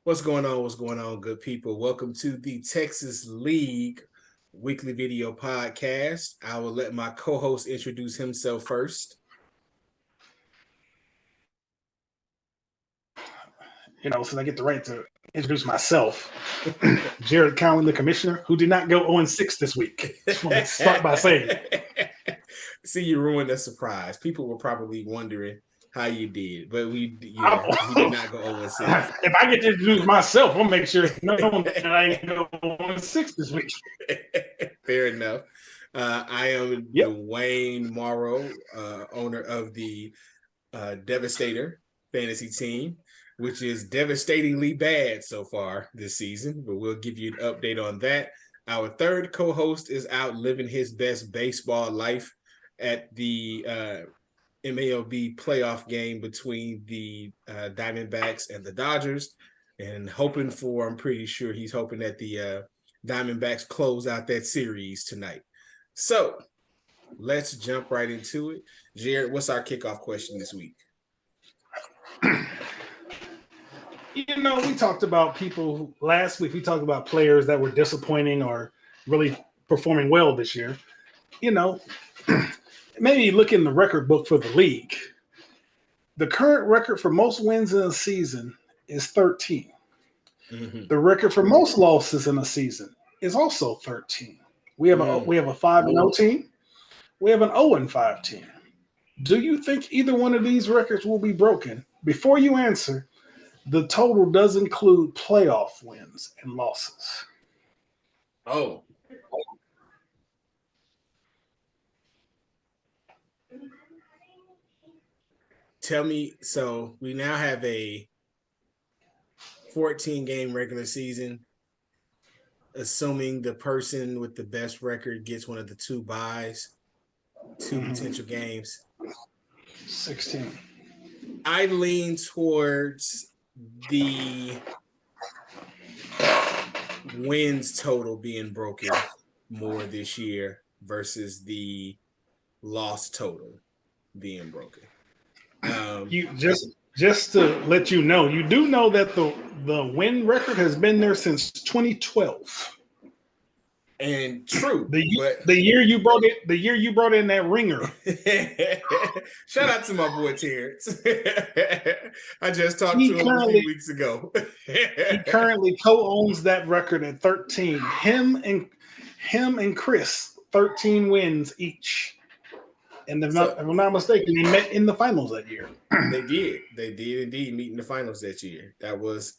What's going on? What's going on, good people? Welcome to the Texas League weekly video podcast. I will let my co-host introduce himself first. Since I get the right to introduce myself, Jared Cowan, the commissioner, who did not go 0-6 this week. Just want to start by saying. See, you ruined the surprise. People were probably wondering how you did, but he did not go 0-6. If I get to introduce myself, I'll make sure no one that I ain't go 0-6 this week. Fair enough. I am Dwayne Morrow, owner of the Devastator fantasy team, which is devastatingly bad so far this season, but we'll give you an update on that. Our third co-host is out living his best baseball life at the MLB playoff game between the Diamondbacks and the Dodgers, and I'm pretty sure he's hoping that the Diamondbacks close out that series tonight. So let's jump right into it. Jared, what's our kickoff question this week? We talked about people last week. We talked about players that were disappointing or really performing well this year. Maybe look in the record book for the league. The current record for most wins in a season is 13. Mm-hmm. The record for most losses in a season is also 13. We have a 5-0 team. We have an 0-5 team. Do you think either one of these records will be broken? Before you answer, the total does include playoff wins and losses. Oh. Tell me, so we now have a 14-game regular season, assuming the person with the best record gets one of the two buys, two potential games. 16. I lean towards the wins total being broken more this year versus the loss total being broken. You just to let you know, you do know that the win record has been there since 2012. And true, the year you brought in that ringer. Shout out to my boy Terrence. I just talked to him a few weeks ago. He currently co-owns that record at 13. Him and Chris, 13 wins each. And if I'm not mistaken, they met in the finals that year. They did indeed meet in the finals that year. That was,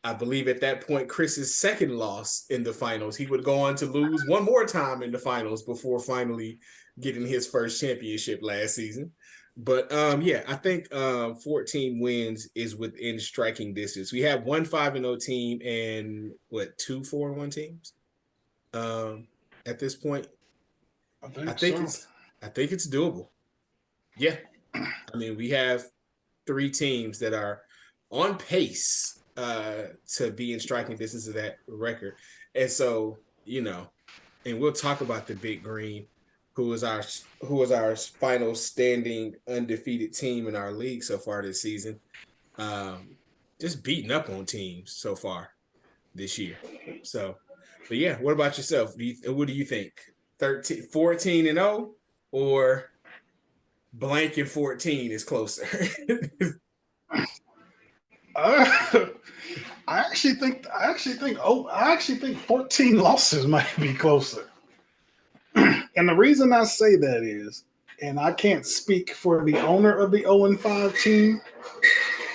I believe, at that point, Chris's second loss in the finals. He would go on to lose one more time in the finals before finally getting his first championship last season. But I think 14 wins is within striking distance. We have one 5-0 team and two 4-1 teams at this point. I think it's doable. Yeah. I mean, we have three teams that are on pace to be in striking distance of that record. And so, and we'll talk about the Big Green, who was our final standing undefeated team in our league so far this season. Just beating up on teams so far this year. So, but yeah, what about yourself? What do you think? 14-0 or blank and 14 is closer? I actually think 14 losses might be closer. And the reason I say that is, and I can't speak for the owner of the 0-5 team,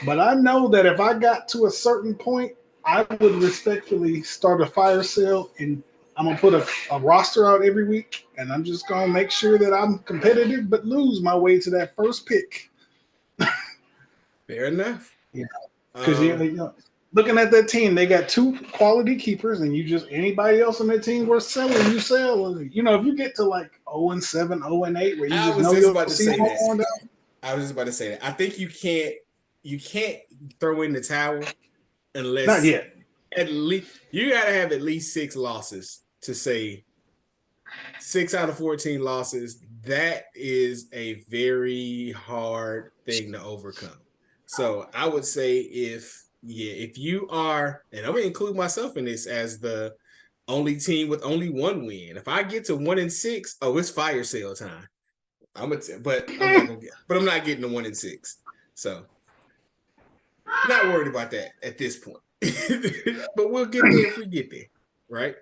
but I know that if I got to a certain point, I would respectfully start a fire sale, and I'm going to put a roster out every week, and I'm just going to make sure that I'm competitive but lose my way to that first pick. Fair enough. Yeah. Because looking at that team, they got two quality keepers, and anybody else on that team worth selling, you sell. If you get to like 0-7, 0-8, where you I was just about to say that. I think you can't throw in the towel unless not yet. At least you got to have at least 6 losses to say 6 out of 14 losses. That is a very hard thing to overcome. So I would say if Yeah, if you are, and I'm gonna include myself in this as the only team with only one win. If I get to 1-6, oh, it's fire sale time. But I'm not gonna get, but I'm not getting to 1-6. So not worried about that at this point. But we'll get there if we get there, right?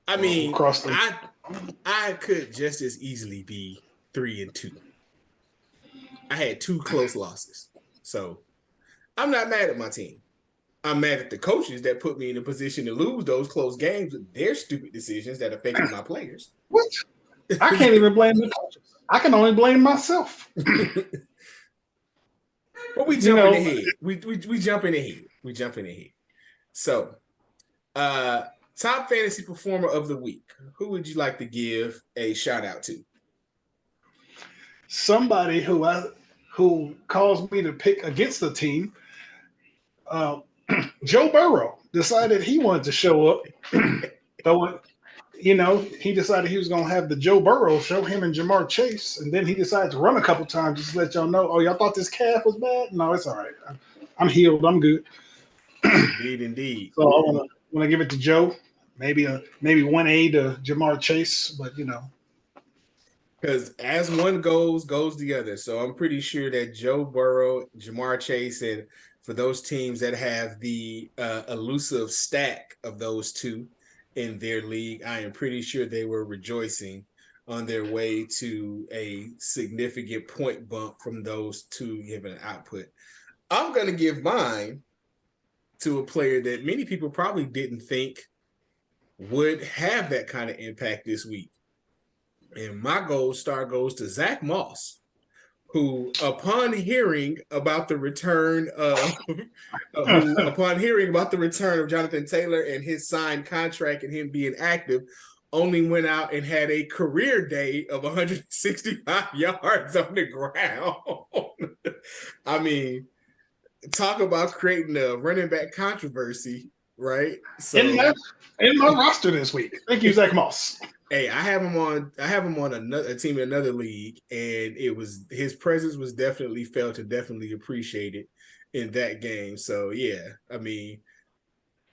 I We'll mean, cross them. I could just as easily be 3-2. I had 2 close losses. So I'm not mad at my team. I'm mad at the coaches that put me in a position to lose those close games with their stupid decisions that affected my players. What? I can't even blame the coaches. I can only blame myself. But we jumping ahead. We jumping ahead. We jumping ahead. So, top fantasy performer of the week. Who would you like to give a shout out to? Somebody who caused me to pick against the team. Joe Burrow decided he wanted to show up. So, he decided he was going to have the Joe Burrow show, him and Jamar Chase, and then he decided to run a couple times just to let y'all know, oh, y'all thought this calf was bad? No, it's all right. I'm healed. I'm good. Indeed. So I want to give it to Joe. Maybe 1A to Jamar Chase, but because as one goes the other. So I'm pretty sure that Joe Burrow, Jamar Chase, and for those teams that have the elusive stack of those two in their league, I am pretty sure they were rejoicing on their way to a significant point bump from those two given output. I'm going to give mine to a player that many people probably didn't think would have that kind of impact this week. And my gold star goes to Zach Moss, who, upon hearing about the return of Jonathan Taylor and his signed contract and him being active, only went out and had a career day of 165 yards on the ground. I mean, talk about creating a running back controversy, right? So in my roster this week. Thank you, Zach Moss. Hey, I have him on a team in another league, and his presence was definitely felt and definitely appreciated in that game. So yeah, I mean,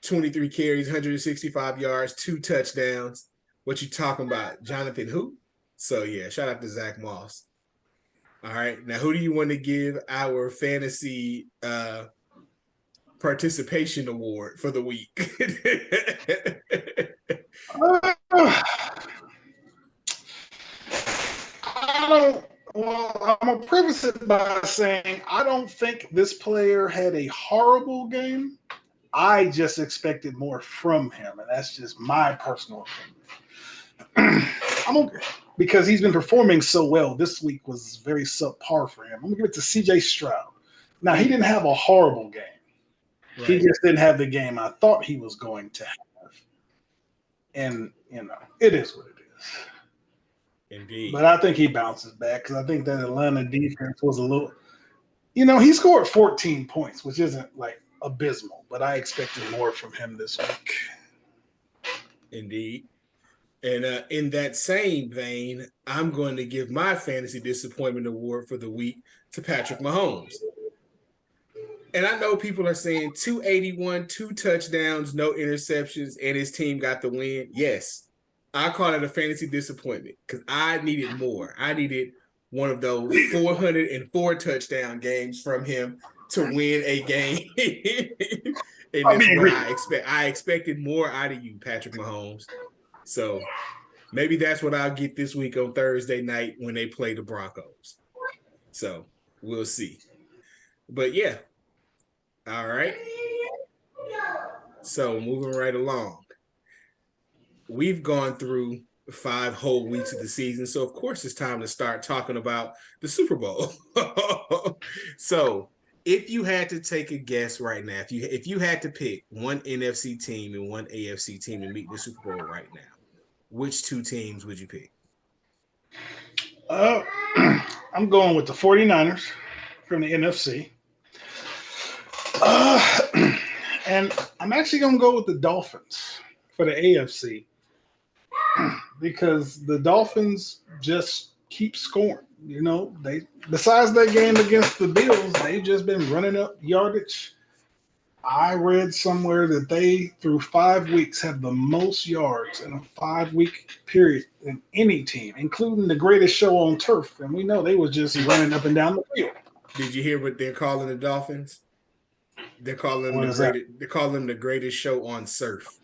23 carries, 165 yards, 2 touchdowns. What you talking about, Jonathan? Who? So yeah, shout out to Zach Moss. All right, now who do you want to give our fantasy participation award for the week? I'm gonna preface it by saying I don't think this player had a horrible game. I just expected more from him, and that's just my personal opinion. Because he's been performing so well. This week was very subpar for him. I'm gonna give it to C.J. Stroud. Now he didn't have a horrible game. Right. He just didn't have the game I thought he was going to have, and it is what it is. Indeed. But I think he bounces back because I think that Atlanta defense was a little. He scored 14 points, which isn't like abysmal, but I expected more from him this week. Indeed. And in that same vein, I'm going to give my fantasy disappointment award for the week to Patrick Mahomes. And I know people are saying 281, 2 touchdowns, no interceptions, and his team got the win. Yes, I call it a fantasy disappointment because I needed more. I needed one of those 404 touchdown games from him to win a game. And that's what I expected more out of you, Patrick Mahomes. So maybe that's what I'll get this week on Thursday night when they play the Broncos. So we'll see. But yeah. All right. So moving right along. We've gone through 5 whole weeks of the season. So of course it's time to start talking about the Super Bowl. So if you had to take a guess right now, if you had to pick one NFC team and one AFC team to meet the Super Bowl right now, which 2 teams would you pick? I'm going with the 49ers from the NFC. And I'm actually going to go with the Dolphins for the AFC because the Dolphins just keep scoring. They besides that game against the Bills, they've just been running up yardage I read somewhere that they, through 5 weeks, have the most yards in a 5 week period than any team, including the greatest show on turf. And we know they was just running up and down the field. Did you hear what they're calling the Dolphins? They're calling them What is that? They're calling them the greatest show on surf.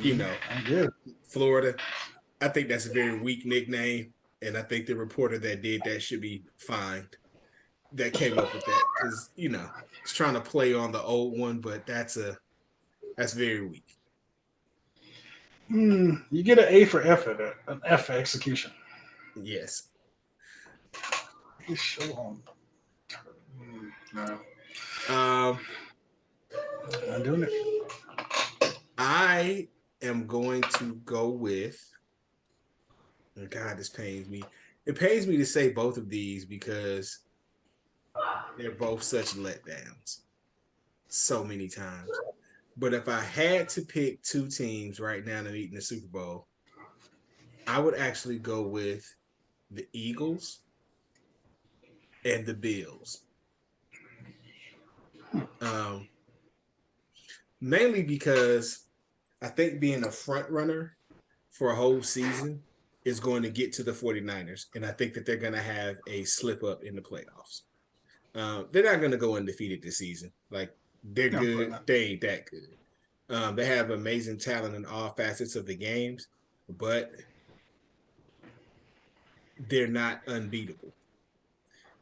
You know, I guess. Florida. I think that's a very weak nickname, and I think the reporter that did that should be fined. That came up with that because it's trying to play on the old one, but that's very weak. You get an A for effort, an F for execution. Yes. This show on. No, Um, not doing it. I am going to go with. Oh God, this pains me. It pains me to say both of these because they're both such letdowns so many times. But if I had to pick two teams right now to meet in the Super Bowl, I would actually go with the Eagles and the Bills. Um, Mainly because I think being a front runner for a whole season is going to get to the 49ers. And I think that they're going to have a slip up in the playoffs. They're not going to go undefeated this season. Like, they're No, good. They ain't that good. They have amazing talent in all facets of the games, but they're not unbeatable.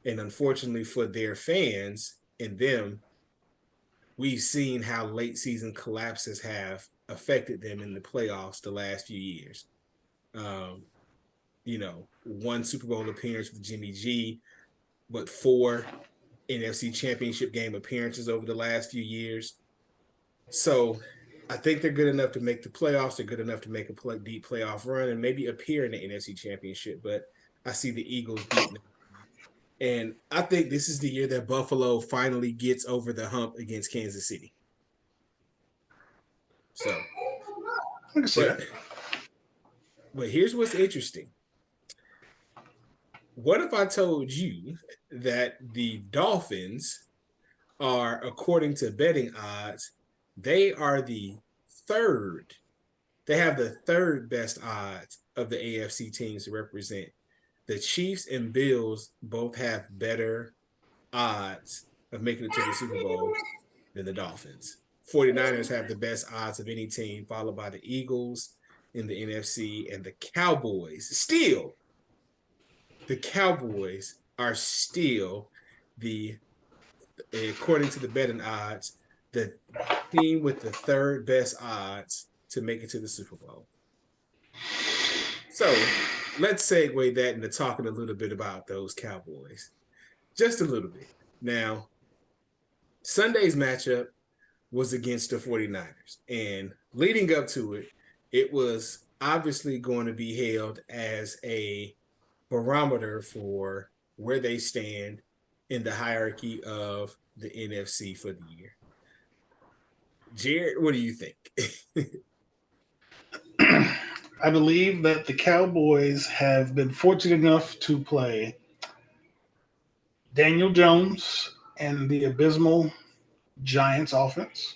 And unfortunately for their fans and them, we've seen how late season collapses have affected them in the playoffs the last few years. Um, one Super Bowl appearance with Jimmy G, but 4 NFC Championship game appearances over the last few years. So I think they're good enough to make the playoffs. They're good enough to make a deep playoff run and maybe appear in the NFC Championship. But I see the Eagles beating them. And I think this is the year that Buffalo finally gets over the hump against Kansas City. So, I can see but that. but here's what's interesting. What if I told you that the Dolphins are, according to betting odds, they are the third. They have the third best odds of the AFC teams to represent. The Chiefs and Bills both have better odds of making it to the Super Bowl than the Dolphins. 49ers have the best odds of any team, followed by the Eagles in the NFC and the Cowboys. Still, the Cowboys are still the, according to the betting odds, the team with the third best odds to make it to the Super Bowl. So let's segue that into talking a little bit about those Cowboys. Just a little bit. Now, Sunday's matchup was against the 49ers. And leading up to it, it was obviously going to be held as a barometer for where they stand in the hierarchy of the NFC for the year. Jared, what do you think? I believe that the Cowboys have been fortunate enough to play Daniel Jones and the abysmal Giants offense.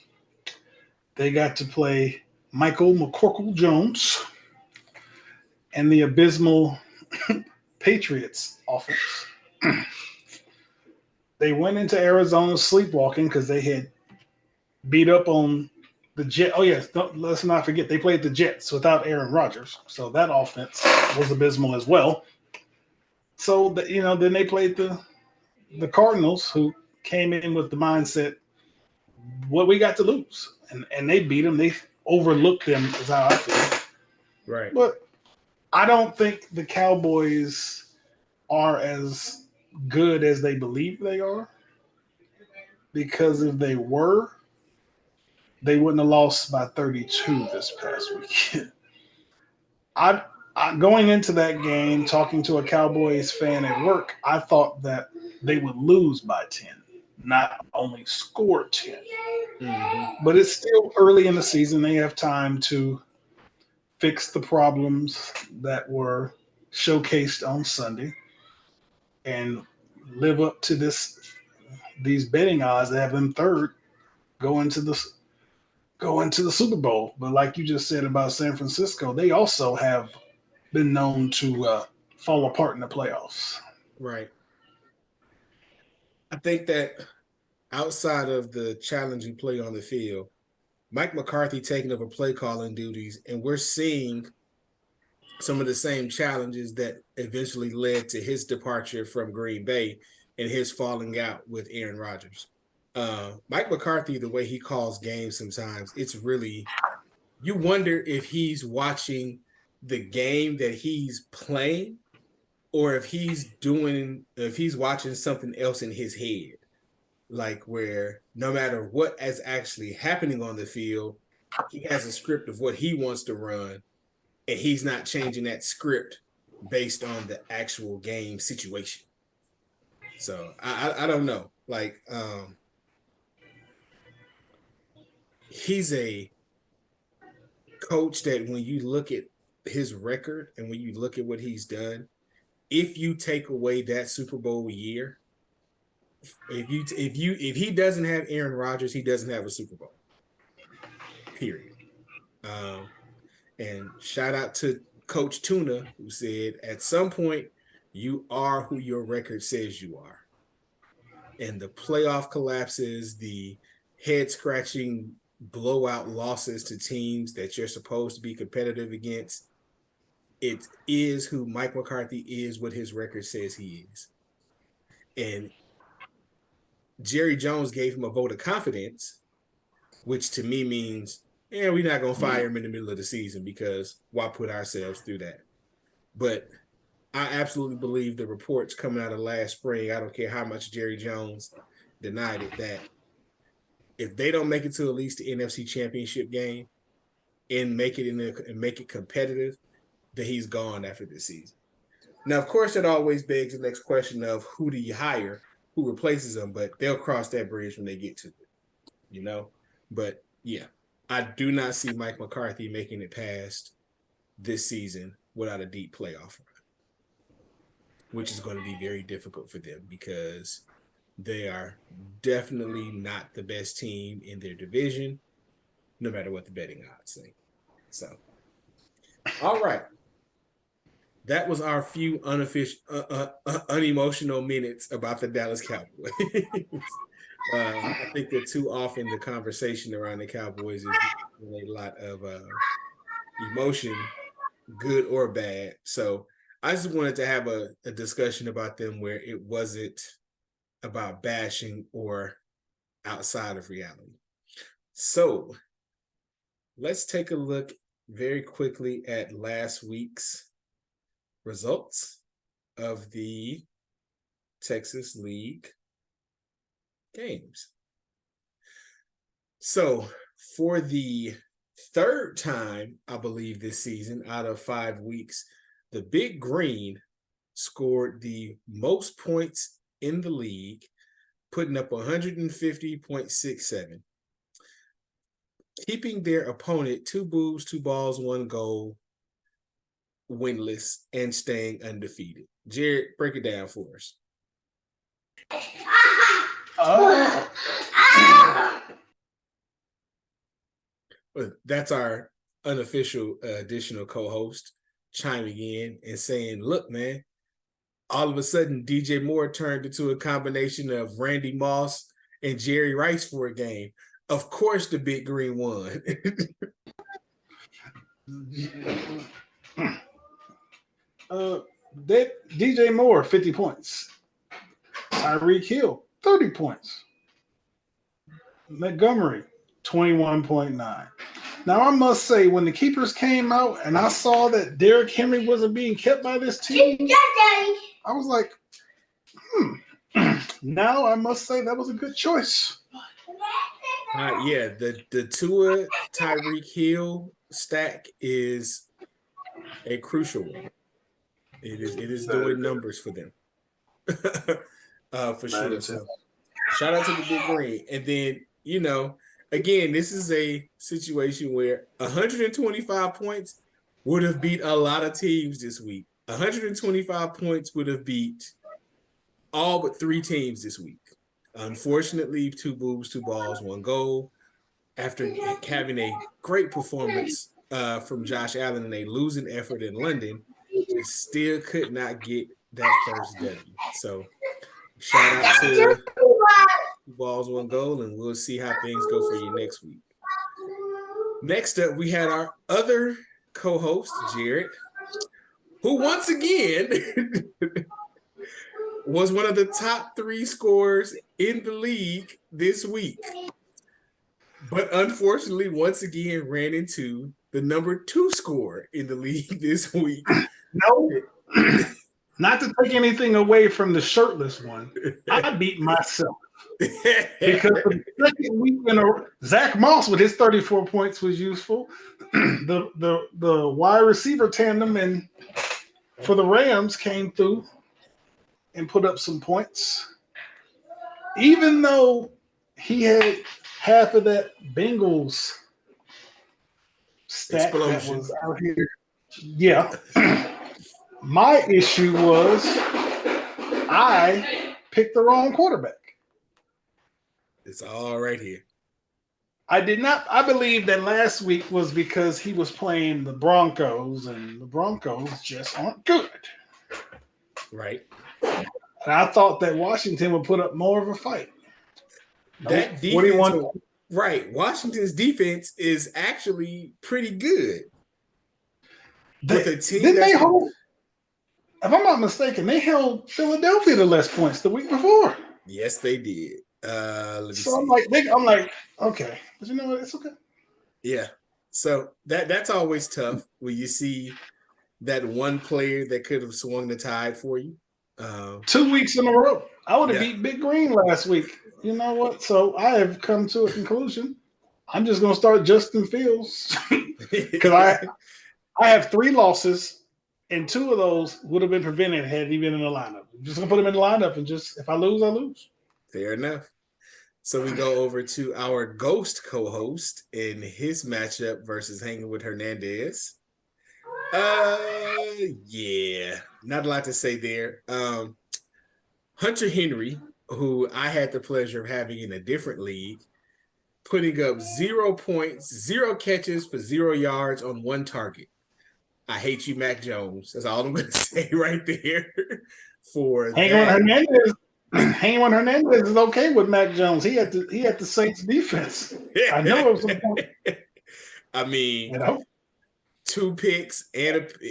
They got to play Michael McCorkle Jones and the abysmal Patriots offense. They went into Arizona sleepwalking because they had beat up on the Jet. Oh yes, let's not forget they played the Jets without Aaron Rodgers, so that offense was abysmal as well. So then they played the Cardinals, who came in with the mindset, what we got to lose, and they beat them. They overlooked them, is how I feel. Right. But I don't think the Cowboys are as good as they believe they are, because if they were, they wouldn't have lost by 32 this past week. I, Going into that game, talking to a Cowboys fan at work, I thought that they would lose by 10, not only score 10. Mm-hmm. But it's still early in the season. They have time to fix the problems that were showcased on Sunday and live up to this these betting odds that have them third go into the Super Bowl. But like you just said about San Francisco, they also have been known to fall apart in the playoffs. Right. I think that outside of the challenging play on the field, Mike McCarthy taking over play calling duties, and we're seeing some of the same challenges that eventually led to his departure from Green Bay and his falling out with Aaron Rodgers. Mike McCarthy, the way he calls games sometimes, it's really, you wonder if he's watching the game that he's playing or if he's watching something else in his head, like where no matter what is actually happening on the field, he has a script of what he wants to run, and he's not changing that script based on the actual game situation. So I don't know. Like he's a coach that when you look at his record and when you look at what he's done, if you take away that Super Bowl year, if he doesn't have Aaron Rodgers, he doesn't have a Super Bowl. Period. And shout out to Coach Tuna, who said at some point you are who your record says you are. And the playoff collapses, the head scratching blowout losses to teams that you're supposed to be competitive against, it is who Mike McCarthy is, what his record says he is. And Jerry Jones gave him a vote of confidence, which to me means, we're not going to fire him in the middle of the season because why put ourselves through that? But I absolutely believe the reports coming out of last spring, I don't care how much Jerry Jones denied it, that if they don't make it to at least the NFC Championship game and make it competitive, then he's gone after this season. Now, of course, that always begs the next question of who do you hire, who replaces him, but they'll cross that bridge when they get to it, But yeah, I do not see Mike McCarthy making it past this season without a deep playoff run, which is going to be very difficult for them because they are definitely not the best team in their division, no matter what the betting odds say. So, all right. That was our few unofficial, unemotional minutes about the Dallas Cowboys. I think that too often the conversation around the Cowboys is a lot of emotion, good or bad. So I just wanted to have a discussion about them where it wasn't about bashing or outside of reality. So let's take a look very quickly at last week's results of the Texas League games. So for the third time, I believe this season out of 5 weeks, the Big Green scored the most points in the league, putting up 150.67, keeping their opponent 2 boobs, 2 balls, 1 goal, winless, and staying undefeated. Jared, break it down for us. That's our unofficial additional co-host chiming in and saying, look, man, all of a sudden DJ Moore turned into a combination of Randy Moss and Jerry Rice for a game. Of course the Big Green won. DJ Moore, 50 points. Tyreek Hill, 30 points. Montgomery, 21.9. Now, I must say, when the keepers came out and I saw that Derrick Henry wasn't being kept by this team, I was like, Now, I must say that was a good choice. Yeah, the Tua Tyreek Hill stack is a crucial one. It is doing numbers for them. For sure. So shout out to the Big Green. And then, again, this is a situation where 125 points would have beat a lot of teams this week. 125 points would have beat all but 3 teams this week. Unfortunately, 2 boobs, 2 balls, 1 goal. After having a great performance from Josh Allen in a losing effort in London, just still could not get that first W. So shout out to 2 balls, 1 goal, and we'll see how things go for you next week. Next up, we had our other co-host, Jared, who once again was one of the top 3 scorers in the league this week. But unfortunately, once again, ran into the number 2 scorer in the league this week. No, not to take anything away from the shirtless one, I beat myself. Because the second week in a Zach Moss with his 34 points was useful. The wide receiver tandem and for the Rams came through and put up some points. Even though he had half of that Bengals stat Explosion. that was out here. Yeah. My issue was I picked the wrong quarterback. It's all right here. I did not. I believe that last week was because he was playing the Broncos, and the Broncos just aren't good. Right. And I thought that Washington would put up more of a fight. That defense, right? Washington's defense is actually pretty good. With a team they hold, if I'm not mistaken, they held Philadelphia to less points the week before. Yes, they did. Let me see. I'm like, okay, but you know what? It's okay. Yeah. So that's always tough when you see that one player that could have swung the tide for you. 2 weeks in a row. I would have beat Big Green last week. You know what? So I have come to a conclusion. I'm just going to start Justin Fields because I have 3 losses, and 2 of those would have been prevented had he been in the lineup. I'm just going to put him in the lineup, and just if I lose, I lose. Fair enough. So we go over to our ghost co-host in his matchup versus Hanging with Hernandez. Yeah, not a lot to say there. Hunter Henry, who I had the pleasure of having in a different league, putting up 0 points, 0 catches for 0 yards on 1 target. I hate you, Mac Jones. That's all I'm going to say right there. For Hanging with Hernandez is okay with Mac Jones. He had the Saints defense. I know it was some point. I mean, 2 picks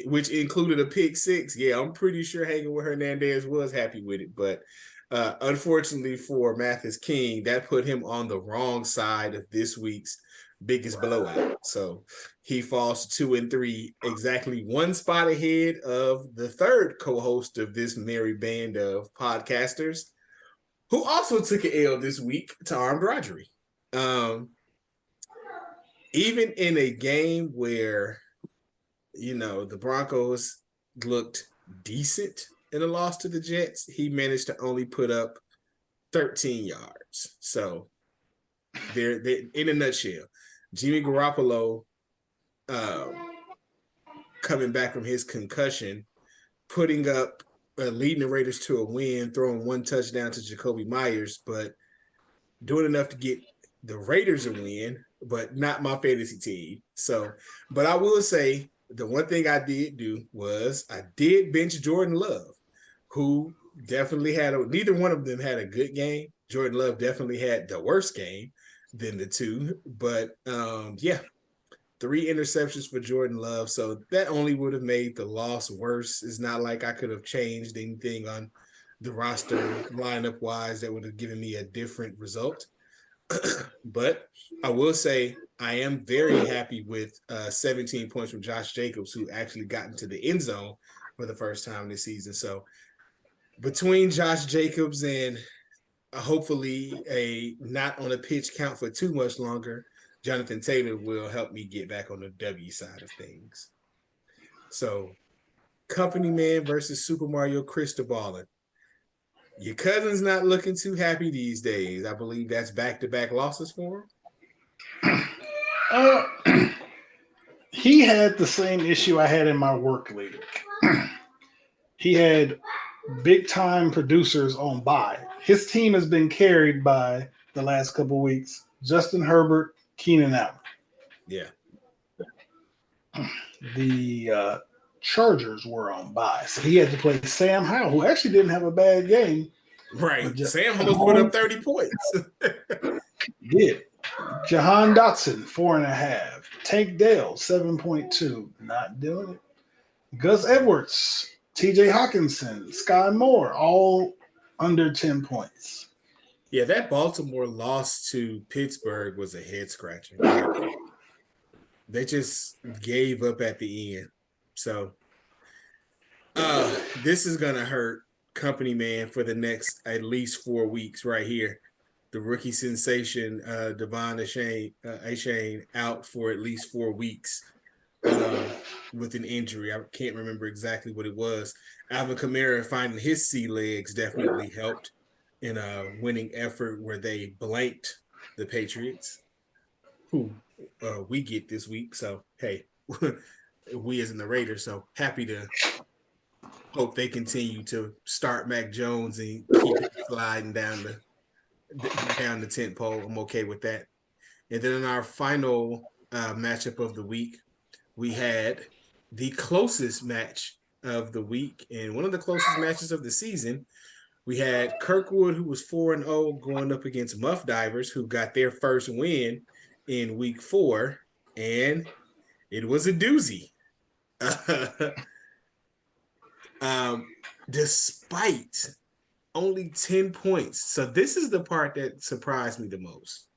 which included a pick 6. Yeah, I'm pretty sure Hanging with Hernandez was happy with it, but unfortunately for Mathis King, that put him on the wrong side of this week's biggest blowout. So he falls to 2-3, exactly 1 spot ahead of the third co-host of this merry band of podcasters, who also took an L this week to Armed Rodgery. Even in a game where, the Broncos looked decent in a loss to the Jets, he managed to only put up 13 yards. So they're in a nutshell, Jimmy Garoppolo, coming back from his concussion, putting up, leading the Raiders to a win, throwing 1 touchdown to Jacoby Myers, but doing enough to get the Raiders a win, but not my fantasy team. So, but I will say the one thing I did do was I did bench Jordan Love, who definitely neither one of them had a good game. Jordan Love definitely had the worst game than the 2, but 3 interceptions for Jordan Love. So that only would have made the loss worse. It's not like I could have changed anything on the roster lineup wise that would have given me a different result. But I will say I am very happy with 17 points from Josh Jacobs, who actually got into the end zone for the first time this season. So between Josh Jacobs and hopefully a not on a pitch count for too much longer, Jonathan Taylor will help me get back on the W side of things. So Company Man versus Super Mario Cristobalin. Your cousin's not looking too happy these days. I believe that's back-to-back losses for him. He had the same issue I had in my work league. He had big-time producers on bye. His team has been carried by the last couple weeks Justin Herbert, Keenan Allen. Yeah. The Chargers were on bye, so he had to play Sam Howell, who actually didn't have a bad game. Right. Sam almost put up 30 points. Did. Jahan Dotson, 4.5. Tank Dell, 7.2. Not doing it. Gus Edwards, TJ Hawkinson, Sky Moore, all under 10 points. Yeah, that Baltimore loss to Pittsburgh was a head scratcher. Like, they just gave up at the end. So this is gonna hurt company man for the next at least 4 weeks right here. The rookie sensation, Devon Achane out for at least 4 weeks with an injury. I can't remember exactly what it was. Alvin Kamara finding his sea legs definitely helped in a winning effort where they blanked the Patriots, who we get this week. So, hey, we as in the Raiders, so happy to hope they continue to start Mac Jones and keep it sliding down the tent pole. I'm okay with that. And then in our final matchup of the week, we had the closest match of the week and one of the closest matches of the season. We had Kirkwood, who was 4-0, going up against Muff Divers, who got their first win in week 4, and it was a doozy. Despite only 10 points. So this is the part that surprised me the most.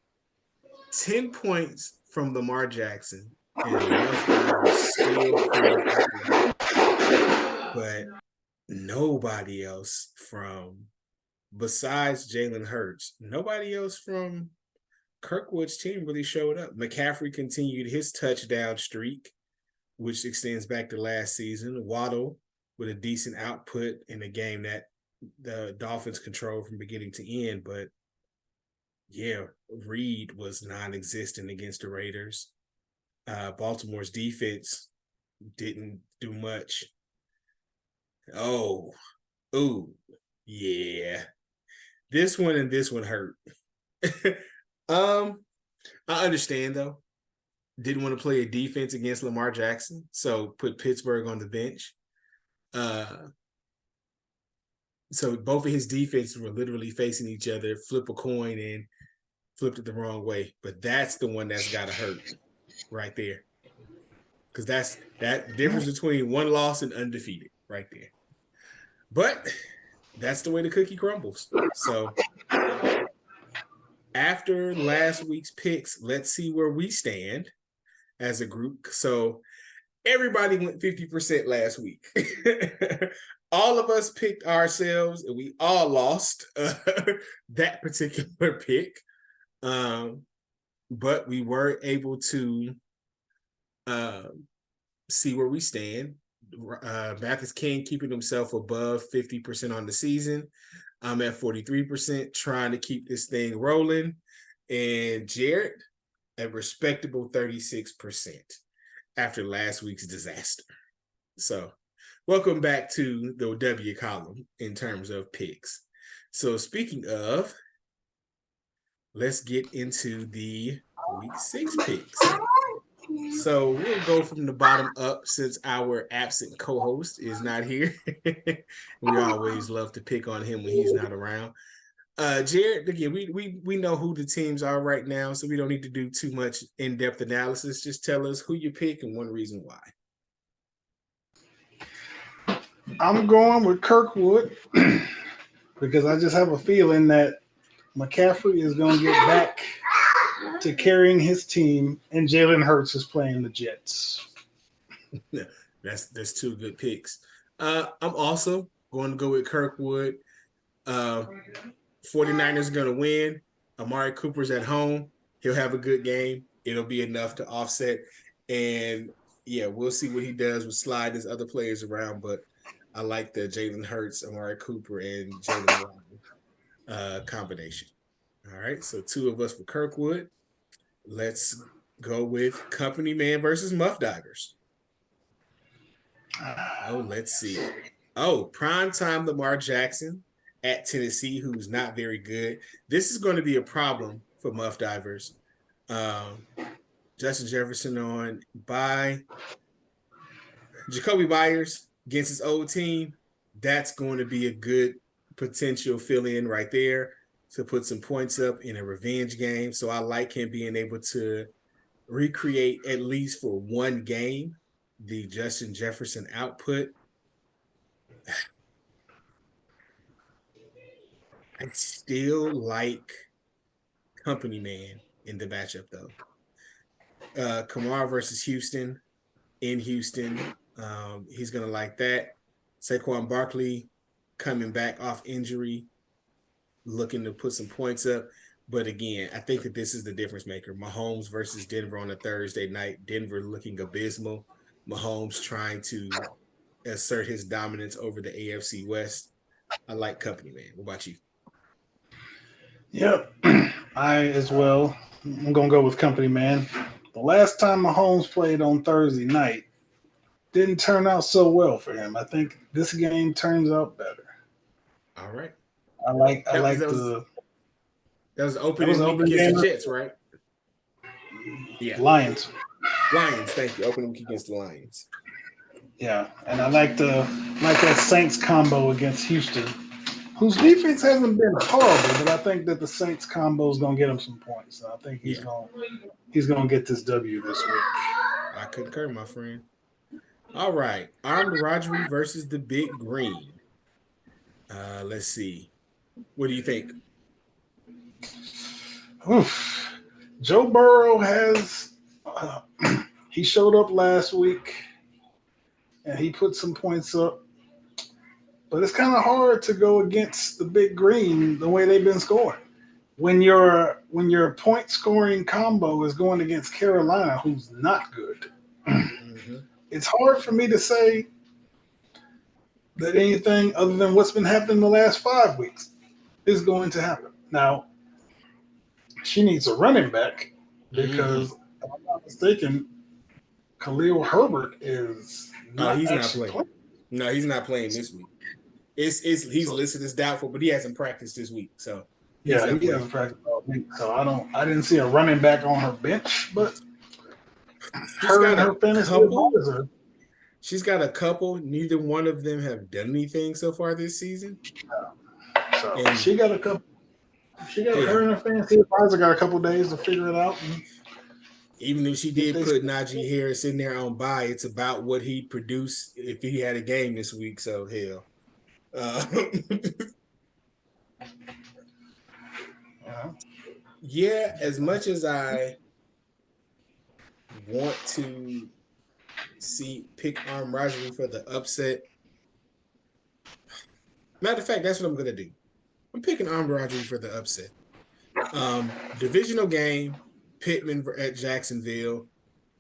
10 points from Lamar Jackson, and Muff Divers still pulled out the win. But nobody else besides Jalen Hurts, nobody else from Kirkwood's team really showed up. McCaffrey continued his touchdown streak, which extends back to last season. Waddle with a decent output in a game that the Dolphins controlled from beginning to end. But yeah, Reed was non-existent against the Raiders. Baltimore's defense didn't do much. Yeah. This one and this one hurt. I understand though. Didn't want to play a defense against Lamar Jackson, so put Pittsburgh on the bench. So both of his defenses were literally facing each other, flip a coin and flipped it the wrong way. But that's the one that's got to hurt right there. Because that's that difference between one loss and undefeated right there. But that's the way the cookie crumbles. So after last week's picks, let's see where we stand as a group. So everybody went 50% last week. All of us picked ourselves, and we all lost that particular pick. But we were able to see where we stand. Mathis King keeping himself above 50% on the season. I'm at 43%, trying to keep this thing rolling. And Jared, a respectable 36% after last week's disaster. So welcome back to the W column in terms of picks. So speaking of, let's get into the week 6 picks. So we'll go from the bottom up since our absent co-host is not here. We always love to pick on him when he's not around. Jared, again, we know who the teams are right now, so we don't need to do too much in-depth analysis. Just tell us who you pick and one reason why. I'm going with Kirkwood because I just have a feeling that McCaffrey is going to get back to carrying his team, and Jalen Hurts is playing the Jets. That's 2 good picks. I'm also going to go with Kirkwood. 49ers are going to win. Amari Cooper's at home. He'll have a good game. It'll be enough to offset. And yeah, we'll see what he does with sliding his other players around. But I like the Jalen Hurts, Amari Cooper, and Jalen Waddle combination. All right, so 2 of us for Kirkwood. Let's go with Company Man versus Muff Divers. Oh, let's see. Oh, primetime Lamar Jackson at Tennessee, who's not very good. This is going to be a problem for Muff Divers. Justin Jefferson on by Jacoby Myers against his old team. That's going to be a good potential fill-in right there to put some points up in a revenge game. So I like him being able to recreate, at least for one game, the Justin Jefferson output. I still like Company Man in the matchup, though. Kamara versus Houston in Houston. He's going to like that. Saquon Barkley coming back off injury, looking to put some points up. But again, I think that this is the difference maker. Mahomes versus Denver on a Thursday night. Denver looking abysmal. Mahomes trying to assert his dominance over the AFC West. I like Company Man. What about you? Yep, I as well. I'm gonna go with Company Man. The last time Mahomes played on Thursday night didn't turn out so well for him. I think this game turns out better. All right. I like I That was like that was the that was that was opening the week opening against the game of Jets, right? Yeah. Lions. Lions, thank you. Opening week against the Lions. Yeah, and I like that Saints combo against Houston, whose defense hasn't been horrible, but I think that the Saints combo is gonna get him some points. I think he's gonna get this W this week. I concur, my friend. All right. Armed Rodgery versus the Big Green. Let's see. What do you think? Oof. Joe Burrow has he showed up last week and he put some points up, but it's kind of hard to go against the Big Green the way they've been scoring. When your point scoring combo is going against Carolina, who's not good, Mm-hmm. it's hard for me to say that anything other than what's been happening the last 5 weeks is going to happen. Now, she needs a running back Mm-hmm. because, if I'm not mistaken, Khalil Herbert is Oh, not he's not actually playing. playing. No, he's not playing this week. It's he's So listed as doubtful, but he hasn't practiced this week, so he's yeah, not he playing. hasn't practiced all week. So I didn't see a running back on her bench, but She's her got and a her fantasy couple. advisor. She's got a couple. Neither one of them have done anything so far this season. So And she got a couple. She got her hell, and her fantasy advisor got a couple days to figure it out and even if she get did this. put Najee Harris in there on bye, it's about what he produced if he had a game this week. So hell, uh, Yeah. yeah. As much as I want to see pick Arm Rodgery for the upset, matter of fact, that's what I'm gonna do. I'm picking Arm Rodgery for the upset. Divisional game, Pittman at Jacksonville.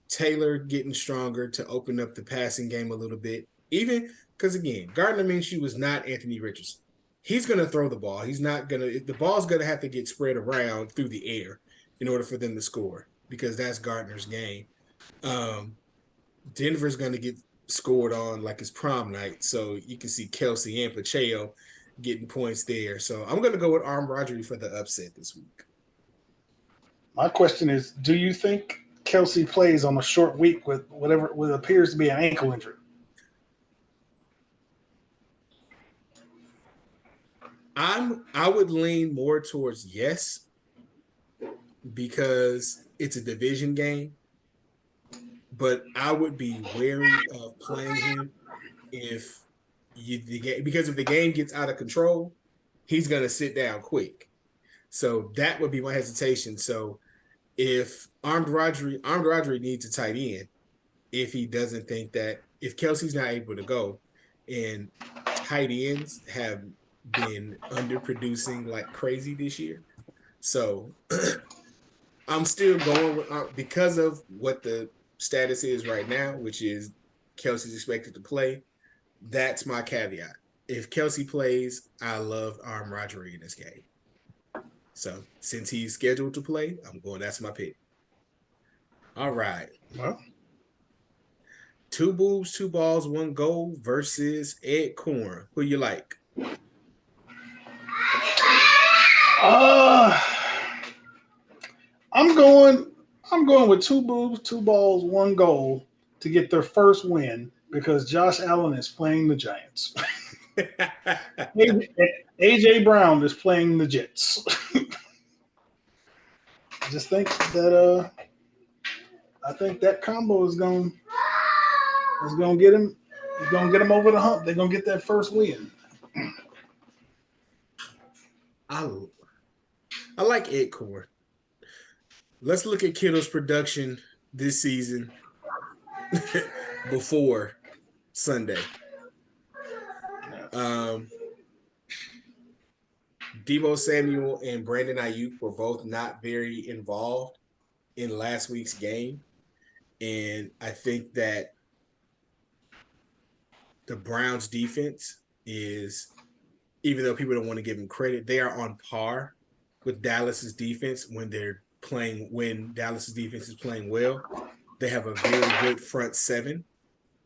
Taylor getting stronger to open up the passing game a little bit. Even because again, Gardner Minshew was not Anthony Richardson. He's going to throw the ball. He's not going to. The ball's going to have to get spread around through the air in order for them to score because that's Gardner's game. Um, Denver's going to get scored on like it's prom night, so you can see Kelsey and Pacheco getting points there. So I'm going to go with Arm Rodgery for the upset this week. My question is, do you think Kelsey plays on a short week with what appears to be an ankle injury? I would lean more towards yes because it's a division game, but I would be wary of playing him if the game because if the game gets out of control, he's gonna sit down quick. So that would be my hesitation. So if Armed Rodgery needs a tight end if he doesn't think that if Kelsey's not able to go and tight ends have been underproducing like crazy this year. So I'm still going with because of what the status is right now, which is Kelsey's expected to play. That's my caveat. If Kelsey plays, I love Arm Rodgery in this game. So since he's scheduled to play, I'm going. That's my pick. All right. Well, Two boobs, two balls, one goal versus Ed Corn. Who you like? I'm going. I'm going with two boobs, two balls, one goal to get their first win because Josh Allen is playing the Giants. AJ Brown is playing the Jets. I just think that I think that combo is gonna get him over the hump. They're gonna get that first win. I like Ed Core. Let's look at Kittle's production this season before Sunday. Deebo Samuel and Brandon Ayuk were both not very involved in last week's game. And I think that the Browns defense is, even though people don't want to give them credit, they are on par with Dallas's defense when Dallas's defense is playing well. They have a very good front seven.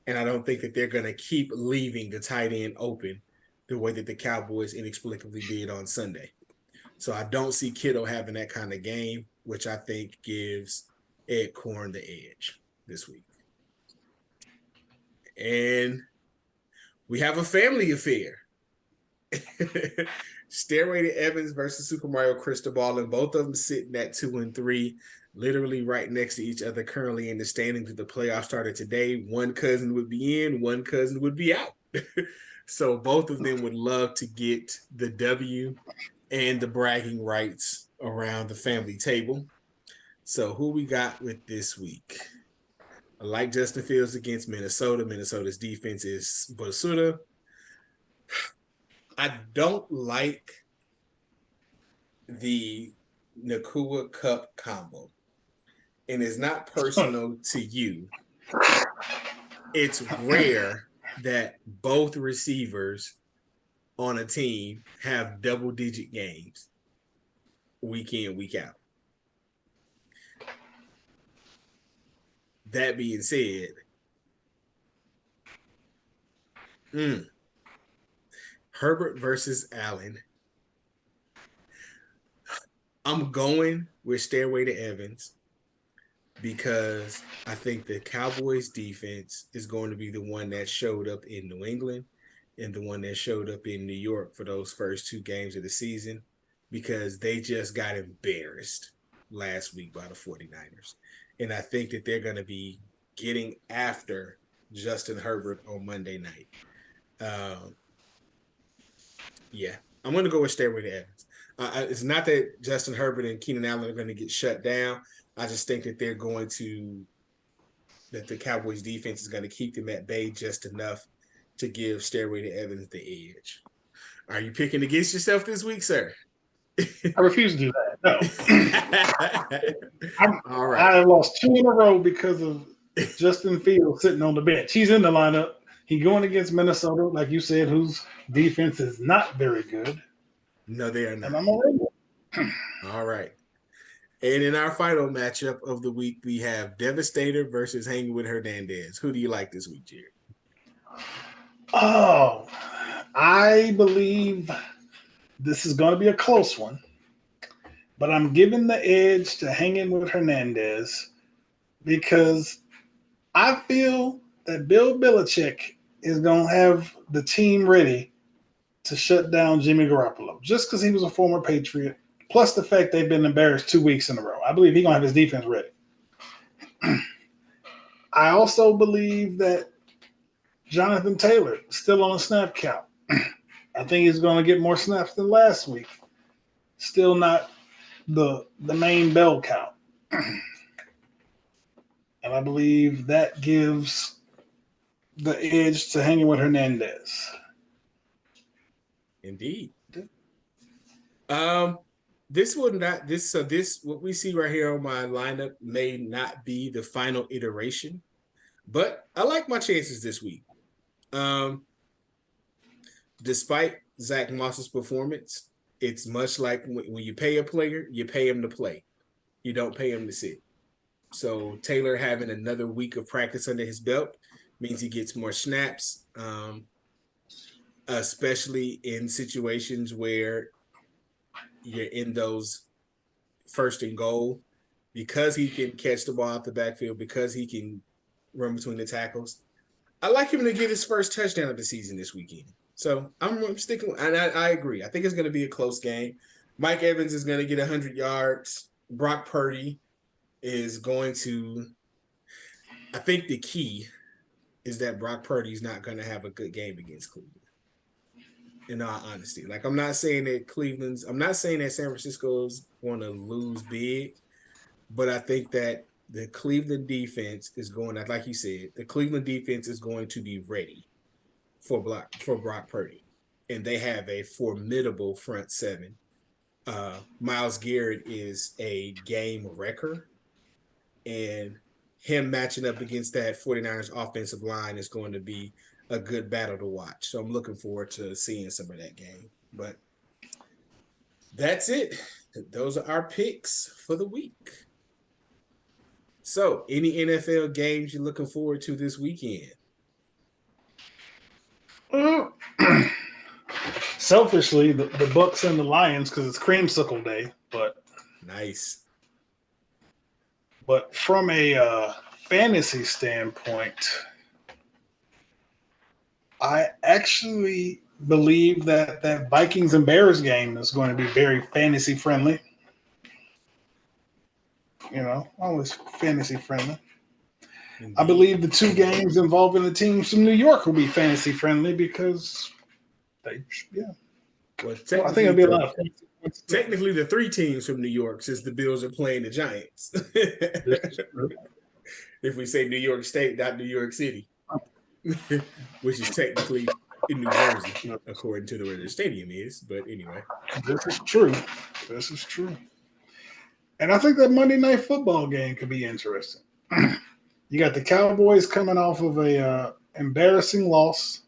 And I don't think that they're going to keep leaving the tight end open the way that the Cowboys inexplicably did on Sunday. So I don't see Kittle having that kind of game, which I think gives Ed Corn the edge this week. And we have a family affair. Stairway to Evans versus Super Mario Cristobal, and both of them sitting at 2-3, literally right next to each other currently in the standings. If the playoffs started today, one cousin would be in, one cousin would be out. So both of them would love to get the W and the bragging rights around the family table. So who we got with this week? I like Justin Fields against Minnesota. Minnesota's defense is basura. I don't like the Nakua Cup combo. And it's not personal to you. It's rare that both receivers on a team have double-digit games week in, week out. That being said, Herbert versus Allen. I'm going with Stairway to Evans because I think the Cowboys defense is going to be the one that showed up in New England and the one that showed up in New York for those first two games of the season, because they just got embarrassed last week by the 49ers. And I think that they're going to be getting after Justin Herbert on Monday night. Yeah, I'm going to go with Stairway to Evans. It's not that Justin Herbert and Keenan Allen are going to get shut down. I just think that that the Cowboys defense is going to keep them at bay just enough to give Stairway to Evans the edge. Are you picking against yourself this week, sir? I refuse to do that. No. All right. I lost 2 in a row because of Justin Fields sitting on the bench. He's in the lineup. He's going against Minnesota, like you said, whose defense is not very good. No, they are not. And I'm already. All right. And in our final matchup of the week, we have Devastator versus Hanging with Hernandez. Who do you like this week, Jared? Oh, I believe this is going to be a close one, but I'm giving the edge to Hanging with Hernandez because I feel that Bill Belichick is going to have the team ready to shut down Jimmy Garoppolo just because he was a former Patriot, plus the fact they've been embarrassed 2 weeks in a row. I believe he's going to have his defense ready. I also believe that Jonathan Taylor is still on a snap count. I think he's going to get more snaps than last week. Still not the main bell count. And I believe that gives the edge to Hanging with Hernandez. Indeed. This what we see right here on my lineup may not be the final iteration, but I like my chances this week. Despite Zach Moss's performance, it's much like when you pay a player, you pay him to play. You don't pay him to sit. So Taylor having another week of practice under his belt means he gets more snaps, especially in situations where you're in those first and goal because he can catch the ball out the backfield, because he can run between the tackles. I like him to get his first touchdown of the season this weekend. So I'm sticking, and I agree. I think it's going to be a close game. Mike Evans is going to get 100 yards. Brock Purdy is going to. I think the key is that Brock Purdy is not going to have a good game against Cleveland. In all honesty, like I'm not saying that San Francisco's going to lose big, but I think that the Cleveland defense is going, like you said, the Cleveland defense is going to be ready for Brock Purdy, and they have a formidable front seven. Myles Garrett is a game wrecker, and him matching up against that 49ers offensive line is going to be a good battle to watch. So I'm looking forward to seeing some of that game. But that's it. Those are our picks for the week. So, any NFL games you're looking forward to this weekend? Selfishly, the Bucks and the Lions because it's creamsicle day, but nice. But from a fantasy standpoint, I actually believe that Vikings and Bears game is going to be very fantasy friendly. Always fantasy friendly. Indeed. I believe the two games involving the teams from New York will be fantasy friendly because Well, I think it'll be a lot of technically the three teams from New York, since the Bills are playing the Giants. If we say New York State, not New York City, which is technically in New Jersey, according to where the stadium is. But anyway. This is true. And I think that Monday Night Football game could be interesting. You got the Cowboys coming off of a embarrassing loss.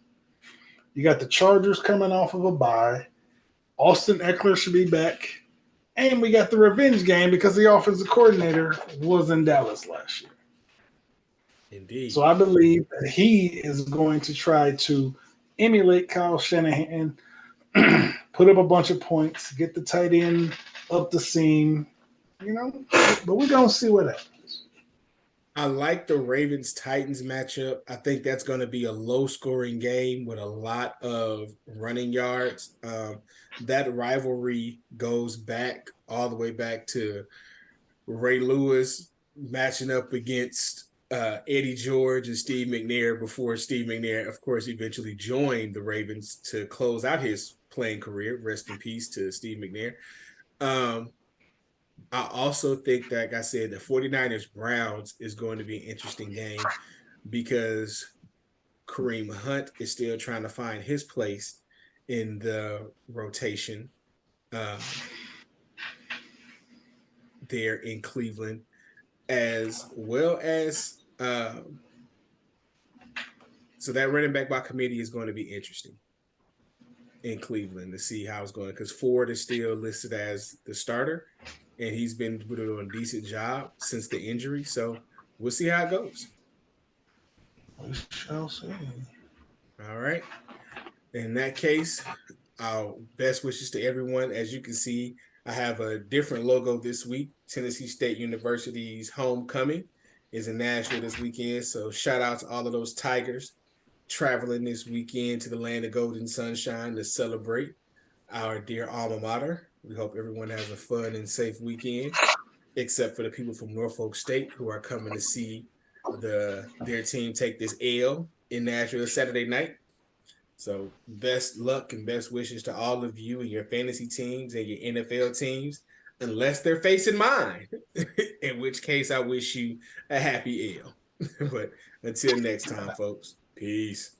You got the Chargers coming off of a bye. Austin Eckler should be back. And we got the revenge game because the offensive coordinator was in Dallas last year. Indeed. So I believe that he is going to try to emulate Kyle Shanahan, put up a bunch of points, get the tight end up the seam, but we're going to see what happens. I like the Ravens-Titans matchup. I think that's going to be a low-scoring game with a lot of running yards. That rivalry goes back all the way back to Ray Lewis matching up against Eddie George and Steve McNair before Steve McNair, of course, eventually joined the Ravens to close out his playing career. Rest in peace to Steve McNair. I also think that, like I said, the 49ers-Browns is going to be an interesting game because Kareem Hunt is still trying to find his place in the rotation there in Cleveland, as well as so that running back by committee is going to be interesting in Cleveland to see how it's going, because Ford is still listed as the starter, and he's been doing a decent job since the injury. So we'll see how it goes. We shall see. All right. In that case, our best wishes to everyone. As you can see, I have a different logo this week. Tennessee State University's homecoming is in Nashville this weekend. So shout out to all of those Tigers traveling this weekend to the land of golden sunshine to celebrate our dear alma mater. We hope everyone has a fun and safe weekend, except for the people from Norfolk State who are coming to see their team take this L in Nashville Saturday night. So best luck and best wishes to all of you and your fantasy teams and your NFL teams, unless they're facing mine, in which case I wish you a happy L. But until next time, folks, peace.